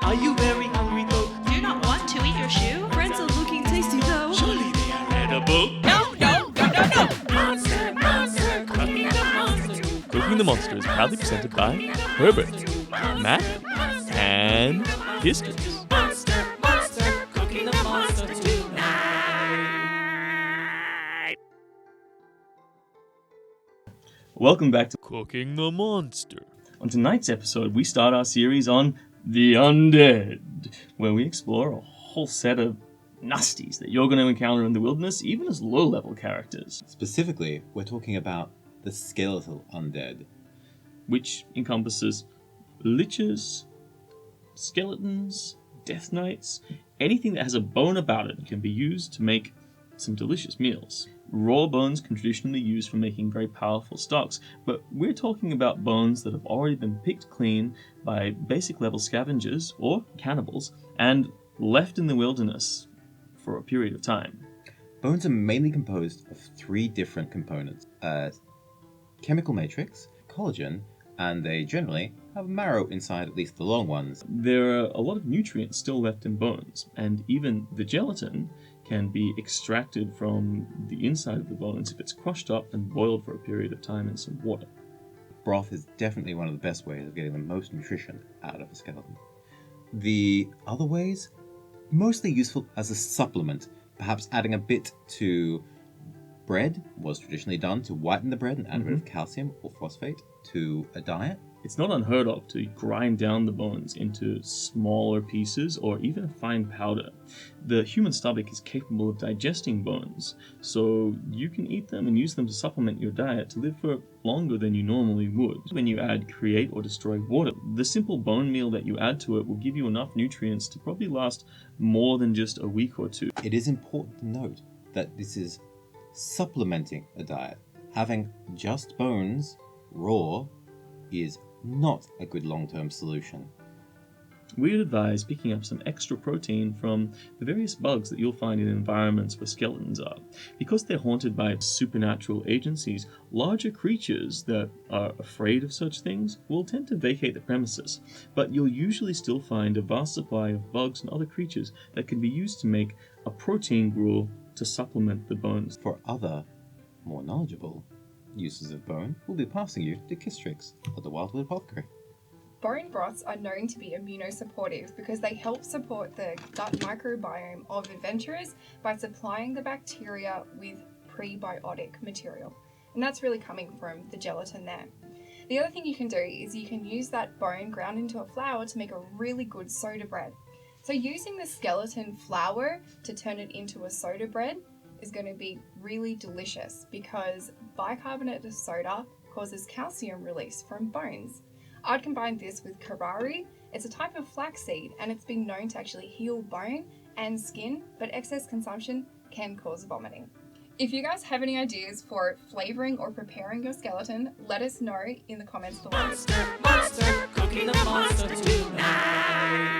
Are you very hungry though? Do you not want to eat your shoe? Friends are looking tasty though. Surely they are edible. No, no, no, no, no! Monster, monster, cooking the monster. Cooking the Monster is proudly presented by Herbert, Matly, and Kistrix. Monster, monster, cooking the monster tonight. Welcome back to Cooking the Monster. On tonight's episode, we start our series on the undead, where we explore a whole set of nasties that you're going to encounter in the wilderness, even as low-level characters, Specifically, we're talking about the skeletal undead. which encompasses liches, skeletons, death knights, anything that has a bone about it can be used to make some delicious meals. Raw bones can traditionally be used for making very powerful stocks, but we're talking about bones that have already been picked clean by basic level scavengers or cannibals and left in the wilderness for a period of time. Bones are mainly composed of three different components: chemical matrix, collagen, and they generally have marrow inside, at least the long ones. There are a lot of nutrients still left in bones, and even the gelatin can be extracted from the inside of the bones if it's crushed up and boiled for a period of time in some water. Broth is definitely one of the best ways of getting the most nutrition out of a skeleton. The other ways, mostly useful as a supplement, perhaps adding a bit to bread was traditionally done to whiten the bread and add a bit of calcium or phosphate to a diet. It's not unheard of to grind down the bones into smaller pieces or even a fine powder. The human stomach is capable of digesting bones, so you can eat them and use them to supplement your diet to live for longer than you normally would. When you add create or destroy water, the simple bone meal that you add to it will give you enough nutrients to probably last more than just a week or two. It is important to note that this is supplementing a diet. Having just bones raw is not a good long-term solution. We'd advise picking up some extra protein from the various bugs that you'll find in environments where skeletons are. Because they're haunted by supernatural agencies, larger creatures that are afraid of such things will tend to vacate the premises, but you'll usually still find a vast supply of bugs and other creatures that can be used to make a protein gruel to supplement the bones. For other, more knowledgeable uses of bone, we'll be passing you to Kistrix at the Wild Wood Apothecary. Bone broths are known to be immunosupportive because they help support the gut microbiome of adventurers by supplying the bacteria with prebiotic material. And that's really coming from the gelatin there. The other thing you can do is you can use that bone ground into a flour to make a really good soda bread. So using the skeleton flour to turn it into a soda bread is going to be really delicious because bicarbonate of soda causes calcium release from bones. I'd combine this with karari. It's a type of flaxseed and it's been known to actually heal bone and skin, but excess consumption can cause vomiting. If you guys have any ideas for flavouring or preparing your skeleton, let us know in the comments below. Monster, monster, cooking the monster tonight.